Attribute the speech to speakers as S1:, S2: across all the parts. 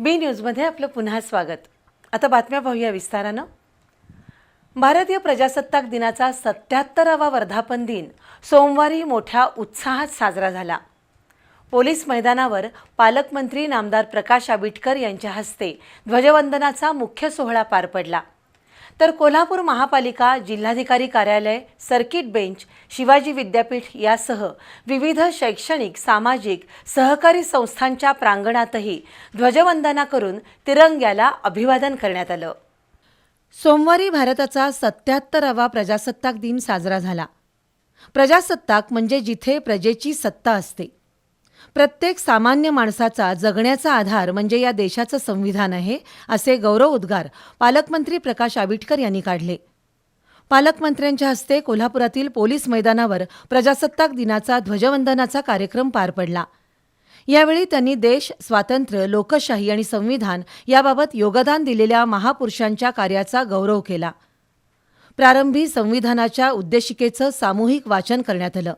S1: बी न्यूजमध्ये आपलं पुन्हा स्वागत. आता बातम्या पाहूया विस्तारानं. भारतीय प्रजासत्ताक दिनाचा 77वा वर्धापन दिन सोमवारी मोठ्या उत्साहात साजरा झाला. पोलीस मैदानावर पालकमंत्री नामदार प्रकाश आबिटकर यांच्या हस्ते ध्वजवंदनाचा मुख्य सोहळा पार पडला. तर कोल्हापूर महापालिका, जिल्हाधिकारी कार्यालय, सर्किट बेंच, शिवाजी विद्यापीठ यासह विविध शैक्षणिक, सामाजिक, सहकारी संस्थांच्या प्रांगणातही ध्वजवंदना करून तिरंग्याला अभिवादन करण्यात आलं. सोमवारी भारताचा 77वा प्रजासत्ताक दिन साजरा झाला. प्रजासत्ताक म्हणजे जिथे प्रजेची सत्ता असते. प्रत्येक सामान्य माणसाचा जगण्याचा आधार म्हणजे या देशाचं संविधान आहे, असे गौरव उद्गार पालकमंत्री प्रकाश आबिटकर यांनी काढले. पालकमंत्र्यांच्या हस्ते कोल्हापुरातील पोलीस मैदानावर प्रजासत्ताक दिनाचा ध्वजवंदनाचा कार्यक्रम पार पडला. यावेळी त्यांनी देश, स्वातंत्र्य, लोकशाही आणि संविधान याबाबत योगदान दिलेल्या महापुरुषांच्या कार्याचा गौरव केला. प्रारंभी संविधानाच्या उद्देशिकेचं सामूहिक वाचन करण्यात आलं.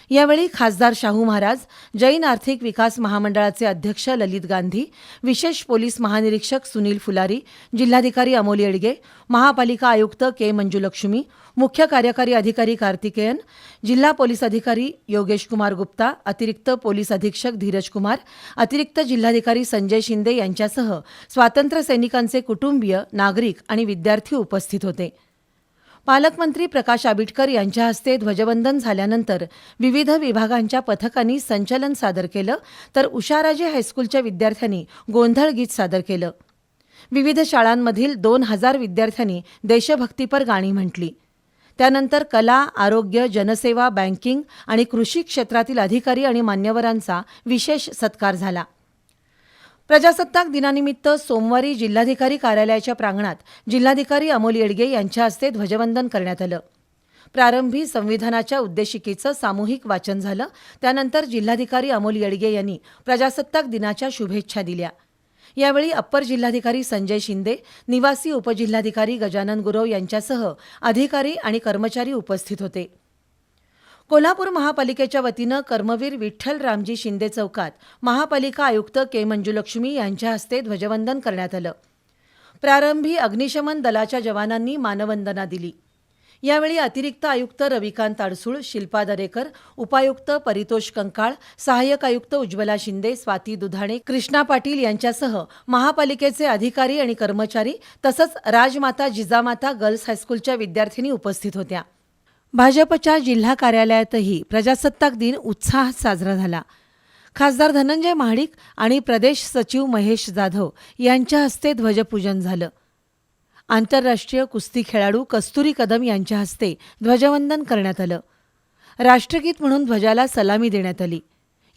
S1: यावेळी खासदार शाहू महाराज, जैन आर्थिक विकास महामंडळाचे अध्यक्ष ललित गांधी, विशेष पोलीस महानिरीक्षक सुनील फुलारी, जिल्हाधिकारी अमोल येडगे, महापालिका आयुक्त के मंजुलक्ष्मी, मुख्य कार्यकारी अधिकारी कार्तिकेयन, जिल्हा पोलीस अधिकारी योगेश कुमार गुप्ता, अतिरिक्त पोलीस अधीक्षक धीरज कुमार, अतिरिक्त जिल्हाधिकारी संजय शिंदे यांच्यासह स्वातंत्र्य सैनिकांचे कुटुंबीय, नागरिक आणि विद्यार्थी उपस्थित होते. पालकमंत्री प्रकाश आबिटकर यांच्या हस्ते ध्वजवंदन झाल्यानंतर विविध विभागांच्या पथकांनी संचलन सादर केलं, तर उषाराजे हायस्कूलच्या विद्यार्थ्यांनी गोंधळ गीत सादर केलं. विविध शाळांमधील 2000 विद्यार्थ्यांनी देशभक्तीपर गाणी म्हटली. त्यानंतर कला, आरोग्य, जनसेवा, बँकिंग आणि कृषी क्षेत्रातील अधिकारी आणि मान्यवरांचा विशेष सत्कार झाला. प्रजासत्ताक दिनानिमित्त सोमवारी जिल्हाधिकारी कार्यालयाच्या प्रांगणात जिल्हाधिकारी अमोल येडगे यांच्या हस्ते ध्वजवंदन करण्यात आलं. प्रारंभी संविधानाच्या उद्देशिकेचं सामूहिक वाचन झालं. त्यानंतर जिल्हाधिकारी अमोल येडगे यांनी प्रजासत्ताक दिनाच्या शुभेच्छा दिल्या. यावेळी अप्पर जिल्हाधिकारी संजय शिंदे, निवासी उपजिल्हाधिकारी गजानन गुरव यांच्यासह अधिकारी आणि कर्मचारी उपस्थित होते. कोल्हापूर महापालिकेच्या वतीनं कर्मवीर विठ्ठल रामजी शिंदे चौकात महापालिका आयुक्त के मंजुलक्ष्मी यांच्या हस्ते ध्वजवंदन करण्यात आलं. प्रारंभी अग्निशमन दलाच्या जवानांनी मानवंदना दिली. यावेळी अतिरिक्त आयुक्त रविकांत अडसूळ, शिल्पा दरेकर, उपायुक्त परितोष कंकाळ, सहाय्यक आयुक्त उज्ज्वला शिंदे, स्वाती दुधाणे, कृष्णा पाटील यांच्यासह महापालिकेचे अधिकारी आणि कर्मचारी तसंच राजमाता जिजामाता गर्ल्स हायस्कूलच्या विद्यार्थिनी उपस्थित होत्या. भाजपच्या जिल्हा कार्यालयातही प्रजासत्ताक दिन उत्साहात साजरा झाला. खासदार धनंजय महाडिक आणि प्रदेश सचिव महेश जाधव यांच्या हस्ते ध्वजपूजन झालं. आंतरराष्ट्रीय कुस्ती खेळाडू कस्तुरी कदम यांच्या हस्ते ध्वजवंदन करण्यात आलं. राष्ट्रगीत म्हणून ध्वजाला सलामी देण्यात आली.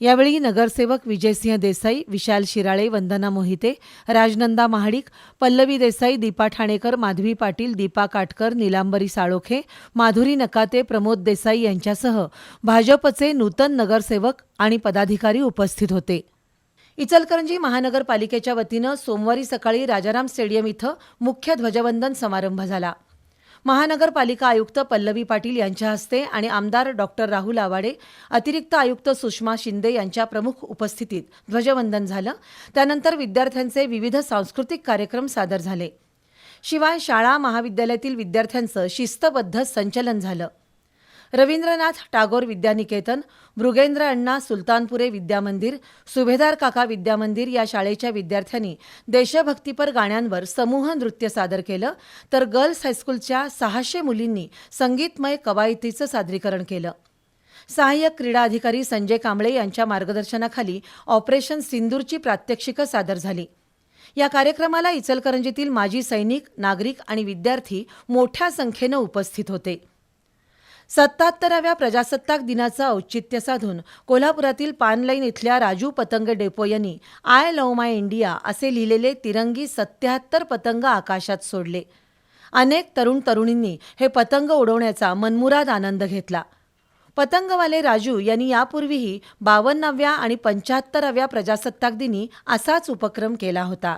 S1: यावेळी नगरसेवक विजयसिंह देसाई, विशाल शिराळे, वंदना मोहिते, राजनंदा महाडिक, पल्लवी देसाई, दीपा ठाणेकर, माधवी पाटील, दीपा काटकर, निलांबरी साळोखे, माधुरी नकाते, प्रमोद देसाई यांच्यासह भाजपचे नूतन नगरसेवक आणि पदाधिकारी उपस्थित होते. इचलकरंजी महानगरपालिकेच्या वतीनं सोमवारी सकाळी राजाराम स्टेडियम इथं मुख्य ध्वजवंदन समारंभ झाला. महानगरपालिका आयुक्त पल्लवी पाटील यांच्या हस्ते आणि आमदार डॉक्टर राहुल आवाडे, अतिरिक्त आयुक्त सुषमा शिंदे यांच्या प्रमुख उपस्थितीत ध्वजवंदन झालं. त्यानंतर विद्यार्थ्यांचे विविध सांस्कृतिक कार्यक्रम सादर झाले. शिवाय शाळा, महाविद्यालयातील विद्यार्थ्यांचं शिस्तबद्ध संचलन झालं. रवींद्रनाथ टागोर विद्यानिकेतन, मृगेंद्र अण्णा सुलतानपुरे विद्यामंदिर, सुभेदार काका विद्यामंदिर या शाळेच्या विद्यार्थ्यांनी देशभक्तीपर गाण्यांवर समूह नृत्य सादर केलं, तर गर्ल्स हायस्कूलच्या 600 मुलींनी संगीतमय कवायतीचं सादरीकरण केलं. सहाय्यक क्रीडा अधिकारी संजय कांबळे यांच्या मार्गदर्शनाखाली ऑपरेशन सिंदूरची प्रात्यक्षिकं सादर झाली. या कार्यक्रमाला इचलकरंजीतील माजी सैनिक, नागरिक आणि विद्यार्थी मोठ्या संख्येनं उपस्थित होते. 77व्या प्रजासत्ताक दिनाचं औचित्य साधून कोल्हापुरातील पानलाईन इथल्या राजू पतंग डेपो यांनी आय लव्ह माय इंडिया असे लिहिलेले तिरंगी 77 पतंग आकाशात सोडले. अनेक तरुण तरुणींनी हे पतंग उडवण्याचा मनमुराद आनंद घेतला. पतंगवाले राजू यांनी यापूर्वीही 52व्या आणि 75व्या प्रजासत्ताक दिनी असाच उपक्रम केला होता.